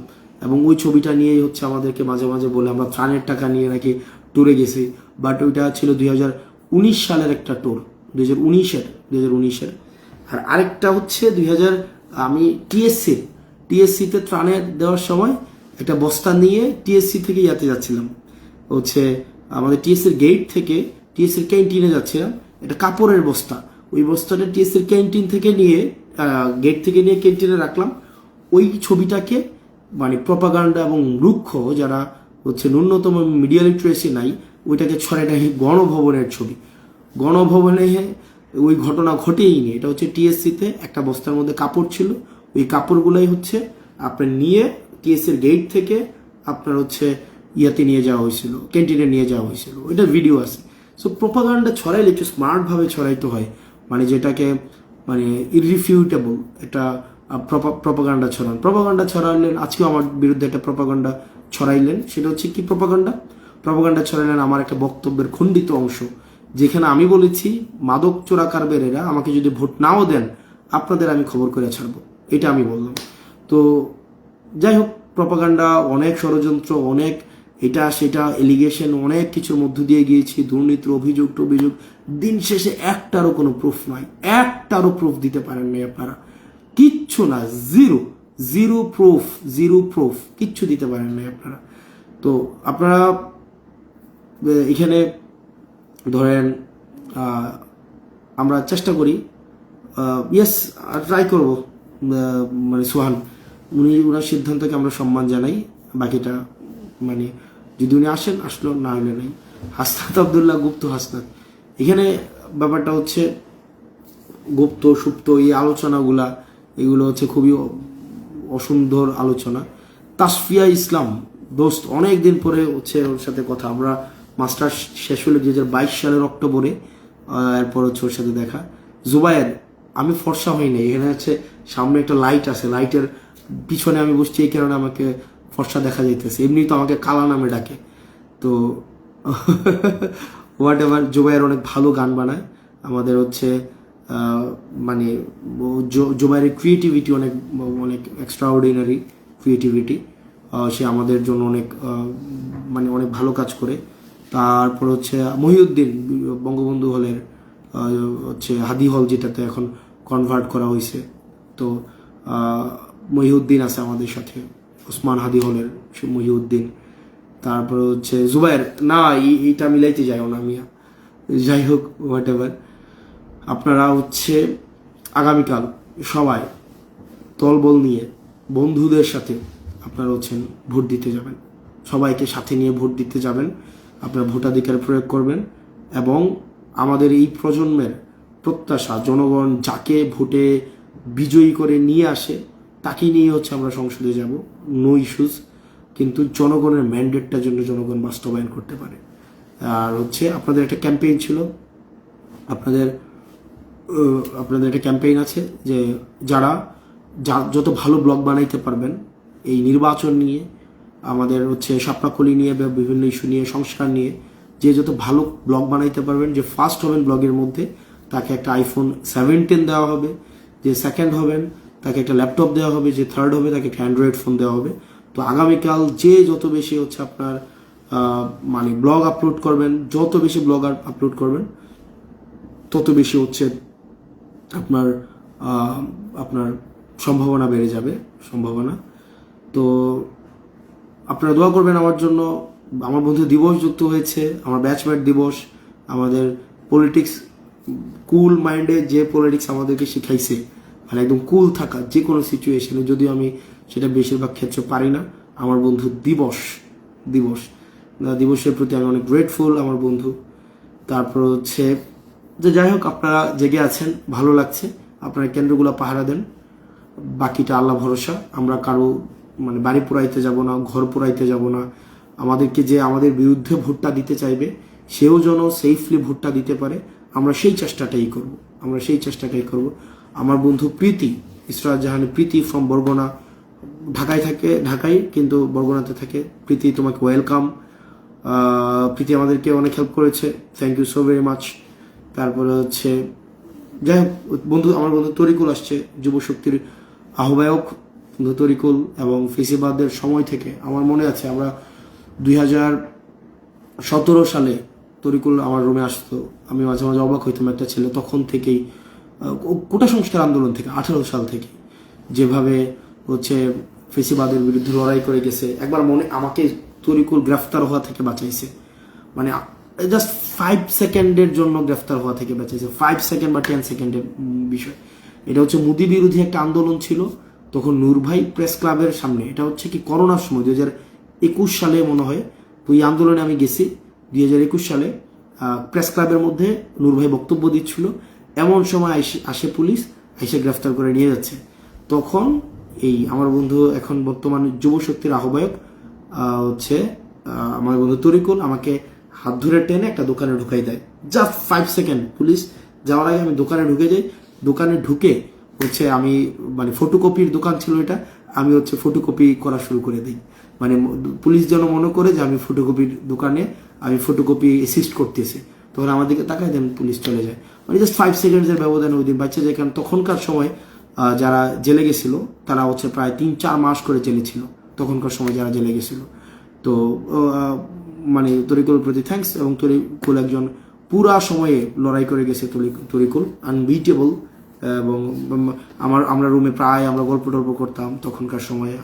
এবং ওই ছবিটা নিয়েই হচ্ছে আমাদেরকে মাঝে মাঝে বলে আমরা ত্রাণের টাকা নিয়ে নাকি ট্যুরে গেছি। বাট ওইটা ছিল 2019 সালের একটা ট্যুর, 2019-এর। আর আরেকটা হচ্ছে আমি টিএসসিতে ত্রাণের দেওয়ার সময় একটা বস্তা নিয়ে টিএসসি থেকে ইয়াতে যাচ্ছিলাম, হচ্ছে আমাদের টিএসসির গেট থেকে টিএসসির ক্যান্টিনে যাচ্ছিলাম। এটা কাপড়ের বস্তা, ওই বস্তাটা টিএসসির ক্যান্টিন থেকে নিয়ে গেট থেকে নিয়ে ক্যান্টিনে রাখলাম। ওই ছবিটাকে মানে প্রপাগান্ডা এবং রুক্ষ যারা হচ্ছে ন্যূনতম মিডিয়া লিটারেসি নাই, ওইটাকে ছড়াটা গণভবনের ছবি। গণভবনে ওই ঘটনা ঘটেই নি। এটা হচ্ছে টিএসসিতে একটা বস্তার মধ্যে কাপড় ছিল, ওই কাপড়গুলাই হচ্ছে আপনার নিয়ে টিএসসির গেট থেকে আপনার হচ্ছে ইয়াতে নিয়ে যাওয়া হয়েছিল, ক্যান্টিনে নিয়ে যাওয়া হয়েছিল। ওইটা ভিডিও আছে। সো প্রপাগান্ডা ছড়াইলে একটু স্মার্টভাবে ছড়াইতে হয়, মানে যেটাকে মানে ইররিফিউটেবল একটা প্রপাগান্ডা ছড়ালেন। আজকেও আমার বিরুদ্ধে একটা প্রপাগান্ডা ছড়াইলেন। সেটা হচ্ছে কি প্রপাগান্ডা ছড়াইলেন আমার একটা বক্তব্যের খণ্ডিত অংশ, যেখানে আমি বলেছি মাদক চোরাকারবারেরা আমাকে যদি ভোট নাও দেন, আপনাদের আমি খবর করে ছাড়বো, এটা আমি বললাম। তো যাই হোক, প্রপাগান্ডা, অনেক ষড়যন্ত্র, অনেক এটা সেটা এলিগেশন, অনেক কিছুর মধ্য দিয়ে গিয়েছি, দুর্নীতির অভিযোগ, দিন শেষে একটারও কোনো প্রুফ নাই, একটারও প্রুফ দিতে পারেন নাই আপনারা, কিচ্ছু না, জিরো প্রুফ, কিচ্ছু দিতে পারেন নাই আপনারা। তো আপনারা এখানে ধরেন আমরা চেষ্টা করি, ইয়েস ট্রাই করব, মানে সোহান উনার সিদ্ধান্তকে আমরা সম্মান জানাই। বাকিটা মানে যদি উনি আসেন আসলো, না হলে নাই। হাসনাত আবদুল্লাহ, গুপ্ত হাসনাত, এখানে ব্যাপারটা হচ্ছে গুপ্ত সুপ্ত এই আলোচনাগুলা, এগুলো হচ্ছে খুবই অসুন্দর আলোচনা। তাসফিয়া ইসলাম দোস্ত, অনেক দিন পরে হচ্ছে ওর সাথে কথা, আমরা মাস্টার্স শেষ হলো 2022 সালের অক্টোবরে, এরপর হচ্ছে ওর সাথে দেখা। জুবায়ের, আমি ফর্সা হইনি, এখানে হচ্ছে সামনে একটা লাইট আছে, লাইটের পিছনে আমি বসছি, এই কারণে আমাকে ফর্সা দেখা যাইতেছে, এমনি তো আমাকে কালা নামে ডাকে। তো হোয়াট এভার, জুবায়ের অনেক ভালো গান বানায়। আমাদের হচ্ছে মানে জুবাইরের ক্রিয়েটিভিটি অনেক অনেক এক্সট্রাঅর্ডিনারি ক্রিয়েটিভিটি, সে আমাদের জন্য অনেক মানে অনেক ভালো কাজ করে। তারপর হচ্ছে মহিউদ্দিন, বঙ্গবন্ধু হলের হচ্ছে হাদি হল যেটাতে এখন কনভার্ট করা হয়েছে, তো মহিউদ্দিন আছে আমাদের সাথে, ওসমান হাদি হলের মহিউদ্দিন। তারপর হচ্ছে জুবাইর, না এইটা মিলাইতে যাইও না মিয়া, যাই হোক হোয়াট এভার। আপনারা হচ্ছে আগামীকাল সবাই দলবল নিয়ে বন্ধুদের সাথে আপনারা হচ্ছেন ভোট দিতে যাবেন, সবাইকে সাথে নিয়ে ভোট দিতে যাবেন, আপনারা ভোটাধিকার প্রয়োগ করবেন। এবং আমাদের এই প্রজন্মের প্রত্যাশা, জনগণ যাকে ভোটে বিজয়ী করে নিয়ে আসে তাকে নিয়ে হচ্ছে আমরা সংসদে যাব, নো ইস্যুস, কিন্তু জনগণের ম্যান্ডেটটা জন্য জনগণ বাস্তবায়ন করতে পারে। আর হচ্ছে আপনাদের একটা ক্যাম্পেইন ছিল, আপনাদের একটা ক্যাম্পেইন আছে যে যারা যত ভালো ব্লগ বানাইতে পারবেন এই নির্বাচন নিয়ে, আমাদের হচ্ছে শাপলাকলি নিয়ে, বিভিন্ন ইস্যু নিয়ে, সংস্কার নিয়ে, যে যত ভালো ব্লগ বানাইতে পারবেন, যে ফার্স্ট হবেন ব্লগের মধ্যে তাকে একটা iPhone 17 দেওয়া হবে, যে সেকেন্ড হবেন তাকে একটা ল্যাপটপ দেওয়া হবে, যে থার্ড হবে তাকে একটা অ্যান্ড্রয়েড ফোন দেওয়া হবে। তো আগামীকাল যে যত বেশি হচ্ছে আপনার মানে ব্লগ আপলোড করবেন, যত বেশি ব্লগার আপলোড করবেন তত বেশি হচ্ছে আপনার আপনার সম্ভাবনা বেড়ে যাবে, সম্ভাবনা। তো আপনারা দোয়া করবেন আমার জন্য। আমার বন্ধু দিবস যুক্ত হয়েছে, আমার ব্যাচমেট দিবস, আমাদের পলিটিক্স কুল মাইন্ডে যে পলিটিক্স আমাদেরকে শিখাইছে, মানে একদম কুল থাকা যে কোনো সিচুয়েশনে, যদিও আমি সেটা বেশিরভাগ ক্ষেত্রে পারি না। আমার বন্ধু দিবসের প্রতি আমি অনেক গ্রেটফুল আমার বন্ধু। তারপর হচ্ছে যে যাই হোক, আপনারা জেগে আছেন, ভালো লাগছে, আপনারা কেন্দ্রগুলো পাহারা দেন, বাকিটা আল্লাহ ভরসা। আমরা কারো মানে বাড়ি পোড়াইতে যাব না, ঘর পোড়াইতে যাব না। আমাদেরকে যে আমাদের বিরুদ্ধে ভোটটা দিতে চাইবে সেও যেন সেফলি ভোটটা দিতে পারে, আমরা সেই চেষ্টাটাই করব। আমার বন্ধু প্রীতি, ইসরাত জাহান প্রীতি ফ্রম বরগুনা, ঢাকায় কিন্তু বরগুনাতে থাকে। প্রীতি, তোমাকে ওয়েলকাম। প্রীতি আমাদেরকে অনেক হেল্প করেছে, thank you so very much. তারপরে হচ্ছে যাই হোক, আমার বন্ধু তরিকুল আসছে, যুব শক্তির আহ্বায়ক বন্ধু তরিকুল। এবং ফেসিবাদের সময় থেকে আমার মনে আছে, আমরা 2017 সালে তরিকুল আমার রুমে আসতো, আমি মাঝে মাঝে অবাক হইতাম, একটা ছেলে তখন থেকেই কোটা সংস্কার আন্দোলন থেকে 18 সাল থেকে যেভাবে হচ্ছে ফেসিবাদের বিরুদ্ধে লড়াই করে গেছে। একবার আমাকে তরিকুল গ্রেফতার হওয়া থেকে বাঁচাইছে, মানে জাস্ট 5 সেকেন্ডের জন্য গ্রেফতার হওয়া থেকে বাঁচাইছে, 5 সেকেন্ড বা 10 সেকেন্ডের বিষয়। এটা হচ্ছে মোদি বিরোধী একটা আন্দোলন ছিল তখন নূর ভাই প্রেস ক্লাবের সামনে, এটা হচ্ছে কি করোনার সময় 2021 সালে মনে হয়। তো এই আন্দোলনে আমি গেছি 2021 সালে, প্রেস ক্লাবের মধ্যে নূর ভাই বক্তব্য দিচ্ছিল, এমন সময় আসে পুলিশ, এসে গ্রেফতার করে নিয়ে যাচ্ছে। তখন এই আমার বন্ধু এখন বর্তমান যুব শক্তির আহ্বায়ক হচ্ছে আমার বন্ধু তরিকুল আমাকে হাত ধরে টেনে একটা দোকানে ঢুকাই দেয়, জাস্ট 5 সেকেন্ড। পুলিশ যাওয়ার আগে আমি দোকানে ঢুকে যাই, দোকানে ঢুকে হচ্ছে আমি মানে ফটোকপির দোকান ছিল এটা, আমি হচ্ছে ফটোকপি করা শুরু করে দিই, মানে পুলিশ যেন মনে করে যে আমি ফটোকপির দোকানে আমি ফটোকপি অ্যাসিস্ট করতেছি। তখন আমাদেরকে তাকায় দেন, পুলিশ চলে যায়, মানে জাস্ট 5 সেকেন্ডসের ব্যবধানে ওই দিন বাচ্চা যায়। কারণ তখনকার সময় যারা জেলে গেছিল তারা হচ্ছে প্রায় 3-4 মাস করে জেলে ছিল তখনকার সময় যারা জেলে গেছিল। তো মানে তরিকুলের প্রতি থ্যাঙ্কস। এবং তরিকুল একজন পুরা সময়ে লড়াই করে গেছে, তরিকুল আনবিটেবল। এবং আমরা রুমে প্রায় আমরা গল্প টল্প করতাম তখনকার সময়ে,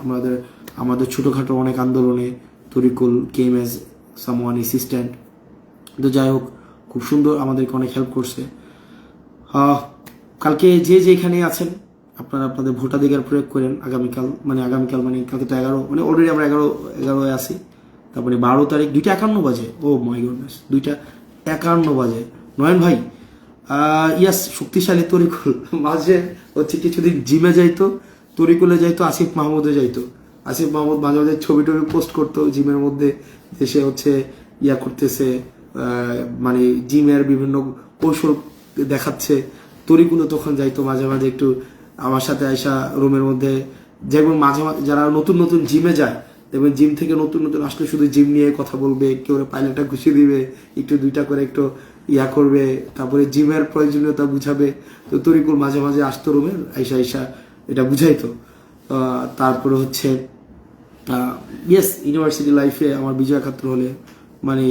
আমাদের ছোটোখাটো অনেক আন্দোলনে তরিকুল কেম এজ সামওয়ান অ্যাসিস্ট্যান্ট। তো যাই হোক, খুব সুন্দর আমাদেরকে অনেক হেল্প করছে। কালকে যেখানে আছেন আপনারা আপনাদের ভোটাধিকার প্রয়োগ করেন। আগামীকাল মানে কালকে তো 11, মানে অলরেডি আমরা 11 আছি, তারপরে 12 তারিখ 2:51 বাজে। ও মাই গডনেস, 2:51 বাজে। নয়ন ভাই, ইয়াস, শক্তিশালী তরিকুল মাঝে হচ্ছে কিছুদিন জিমে যাইতো, তরিকুলে যাইতো, আসিফ মাহমুদে যাইতো। আসিফ মাহমুদ মাঝে মাঝে ছবি পোস্ট করতো জিমের মধ্যে, যে সে হচ্ছে করতেছে, মানে জিমের বিভিন্ন কৌশল দেখাচ্ছে। তরিকুলও তখন যাইতো মাঝে মাঝে একটু আমার সাথে আইসা রুমের মধ্যে, যেমন মাঝে মাঝে যারা নতুন জিমে যায় দেখবেন জিম থেকে নতুন নতুন আসলে শুধু জিম নিয়ে কথা বলবে, কেউ পাইলেটটা ঘুষিয়ে দিবে, একটু দুইটা করে একটু ইয়া করবে, তারপরে জিমের প্রয়োজনীয়তা বুঝাবে। তো তরিকুল মাঝে মাঝে আসতো রুমে, আইসা এটা বুঝাইতো। তারপরে হচ্ছে ইয়েস, ইউনিভার্সিটি লাইফে আমার বিজয় একাত্তর হলে মানে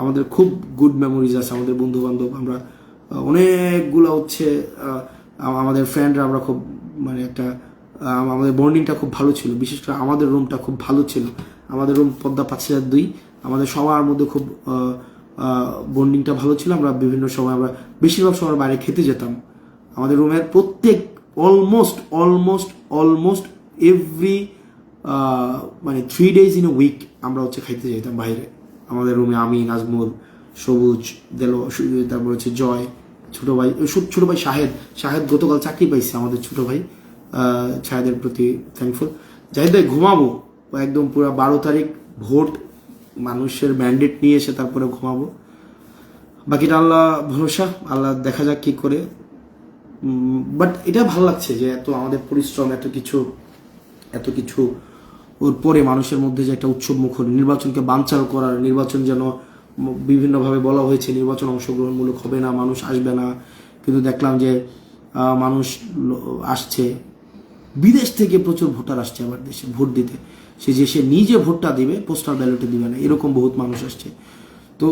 আমাদের খুব গুড মেমোরিজ আছে। আমাদের বন্ধু বান্ধব আমরা অনেকগুলো হচ্ছে আমাদের ফ্রেন্ডরা আমরা খুব মানে একটা আমাদের বন্ডিংটা খুব ভালো ছিল। বিশেষ করে আমাদের রুমটা খুব ভালো ছিল। আমাদের রুম পদ্মা 5/2, আমাদের সবার মধ্যে খুব বন্ডিংটা ভালো ছিল। আমরা বিভিন্ন সময় আমরা বেশিরভাগ সময় বাইরে খেতে যেতাম। আমাদের রুমের প্রত্যেক অলমোস্ট এভরি মানে 3 days in a week আমরা হচ্ছে খাইতে যেতাম বাইরে। আমাদের রুমে আমি, নাজমুল, সবুজ, দেলো, তারপর হচ্ছে জয়, ছোট ভাই শাহেদ গতকাল চাকরি পাইছে। আমাদের ছোট ভাই শাহেদের প্রতি থ্যাঙ্কফুল। জাহিদ ভাই ঘুমাবো একদম পুরো 12 তারিখ ভোট, মানুষের ম্যান্ডেট নিয়ে এসে তারপরে ঘুমাবো। বাকিটা আল্লাহ ভরসা, আল্লাহ দেখা যাক কি করে। বাট এটা ভালো লাগছে যে এত আমাদের পরিশ্রম, এত কিছু ওর পরে মানুষের মধ্যে যে একটা উৎসব মুখর, নির্বাচনকে বানচাল করার, নির্বাচন যেন বিভিন্নভাবে বলা হয়েছে নির্বাচন অংশগ্রহণমূলক হবে না, মানুষ আসবে না, কিন্তু দেখলাম যে মানুষ আসছে। বিদেশ থেকে প্রচুর ভোটার আসছে আবার দেশে ভোট দিতে। সে নিজে ভোটটা দিবে, পোস্টাল ব্যালটে দিবে না, এরকম বহুত মানুষ আসছে। তো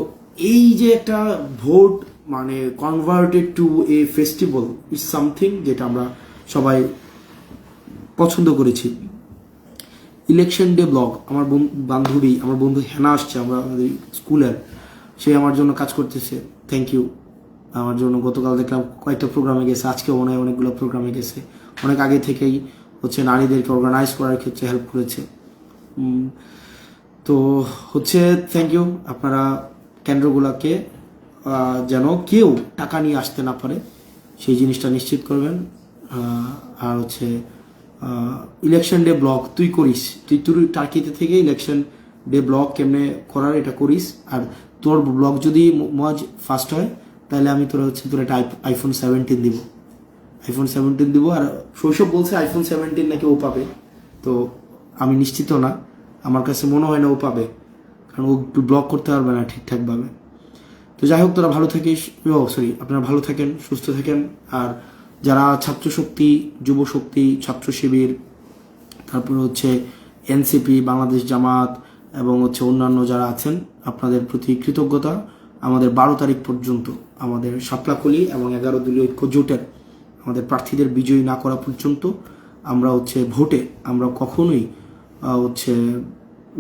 এই যে একটা ভোট মানে converted to a festival is something যেটা আমরা সবাই পছন্দ করেছি। ইলেকশন ডে ব্লগ আমার বান্ধবী, আমার বন্ধু হেনা আসছে, আমাদের স্কুলের, সে আমার জন্য কাজ করতেছে। থ্যাংক ইউ আমার জন্য। গতকাল দেখলাম কয়েকটা প্রোগ্রামে গেছে, আজকে মনে হয় অনেকগুলো প্রোগ্রামে গেছে। অনেক আগে থেকেই হচ্ছে নারীদেরকে অর্গানাইজ করার ক্ষেত্রে হেল্প করেছে। তো হচ্ছে থ্যাংক ইউ। আপনারা কেন্দ্রগুলোকে যেন কেউ টাকা নিয়ে আসতে না পারে সেই জিনিসটা নিশ্চিত করবেন। আর হচ্ছে ইলেকশন ডে ব্লগ তুই করিস, তুই টার্কিতে থেকে ইলেকশন ডে ব্লগ কেমনে করার এটা করিস। আর তোর ব্লগ যদি মজ ফার্স্ট হয় তাহলে আমি তোর একটা iPhone 17 দিব, iPhone 17 দিব। আর শৈশব বলছে iPhone 17 নাকি ও পাবে, তো আমি নিশ্চিত না, আমার কাছে মনে হয় না ও পাবে, কারণ ও একটু ব্লগ করতে পারবে না ঠিকঠাকভাবে। তো যাই হোক, তোরা ভালো থাকিস, আপনারা ভালো থাকেন, সুস্থ থাকেন। আর যারা ছাত্র শক্তি, যুব শক্তি, ছাত্র শিবির, তারপর হচ্ছে এনসিপি, বাংলাদেশ জামাত এবং হচ্ছে অন্যান্য যারা আছেন, আপনাদের প্রতি কৃতজ্ঞতা। আমাদের 12 তারিখ পর্যন্ত আমাদের শাপলাকলি এবং 11 দলীয় ঐক্য জোটের আমাদের প্রার্থীদের বিজয়ী না করা পর্যন্ত আমরা হচ্ছে ভোটে আমরা কখনোই হচ্ছে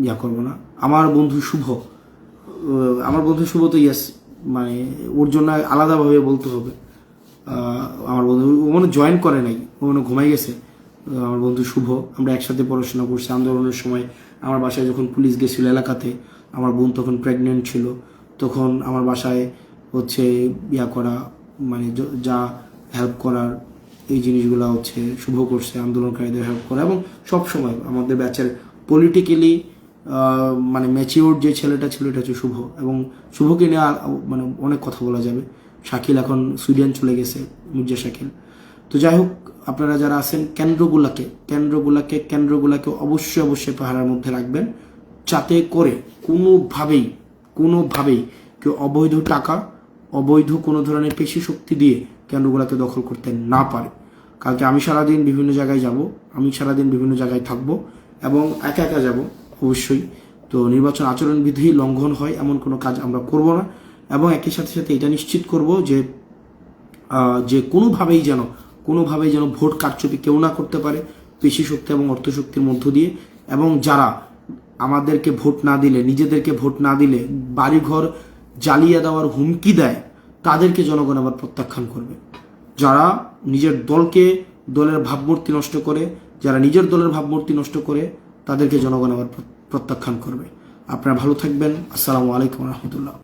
ইয়া করবো না। আমার বন্ধু শুভ তো ইয়েস, মানে ওর জন্য আলাদাভাবে বলতে হবে। আমার বন্ধু ও মনে জয়েন করে নাই, ও মনে ঘুমাই গেছে। আমার বন্ধু শুভ, আমরা একসাথে পড়াশোনা করছি। আন্দোলনের সময় আমার বাসায় যখন পুলিশ গেছিল এলাকাতে, আমার বোন তখন প্রেগনেন্ট ছিল, তখন আমার বাসায় হচ্ছে ইয়া করা মানে যা হেল্প করার এই জিনিসগুলো হচ্ছে শুভ করছে, আন্দোলনকারীদের হেল্প করা। এবং সব সময় আমাদের ব্যাচের পলিটিক্যালি মানে ম্যাচিওর যে ছেলেটা ছিল এটা হচ্ছে শুভ। এবং শুভকে নিয়ে মানে অনেক কথা বলা যাবে। শাকিল এখন সুইডেন চলে গেছে, মির্জা শাকিল। তো যাই হোক, আপনারা যারা আছেন কেন্দ্রগুলাকে অবশ্যই পাহারার মধ্যে রাখবেন, যাতে করে কোনোভাবেই কেউ অবৈধ টাকা, অবৈধ কোনো ধরনের পেশি শক্তি দিয়ে কেন্দ্রগুলোকে দখল করতে না পারে। কালকে আমি সারাদিন বিভিন্ন জায়গায় যাব, আমি সারাদিন বিভিন্ন জায়গায় থাকবো এবং একা যাব অবশ্যই। তো নির্বাচন আচরণবিধি লঙ্ঘন হয় এমন কোনো কাজ আমরা করব না। এবং একই সাথে এটা নিশ্চিত করব যে কোনোভাবেই যেন ভোট কারচুপি কেউ না করতে পারে পেশি শক্তি এবং অর্থশক্তির মধ্য দিয়ে। এবং যারা আমাদেরকে ভোট না দিলে, নিজেদেরকে ভোট না দিলে বাড়িঘর জ্বালিয়ে দেওয়ার হুমকি দেয়, তাদেরকে জনগণ আবার প্রত্যাখ্যান করবে। যারা নিজের দলের ভাবমূর্তি নষ্ট করে, যারা নিজের দলের ভাবমূর্তি নষ্ট করে, তাদেরকে জনগণ আবার প্রত্যাখ্যান করবে। আপনারা ভালো থাকবেন। আসসালামু আলাইকুম রহমতুল্লাহ।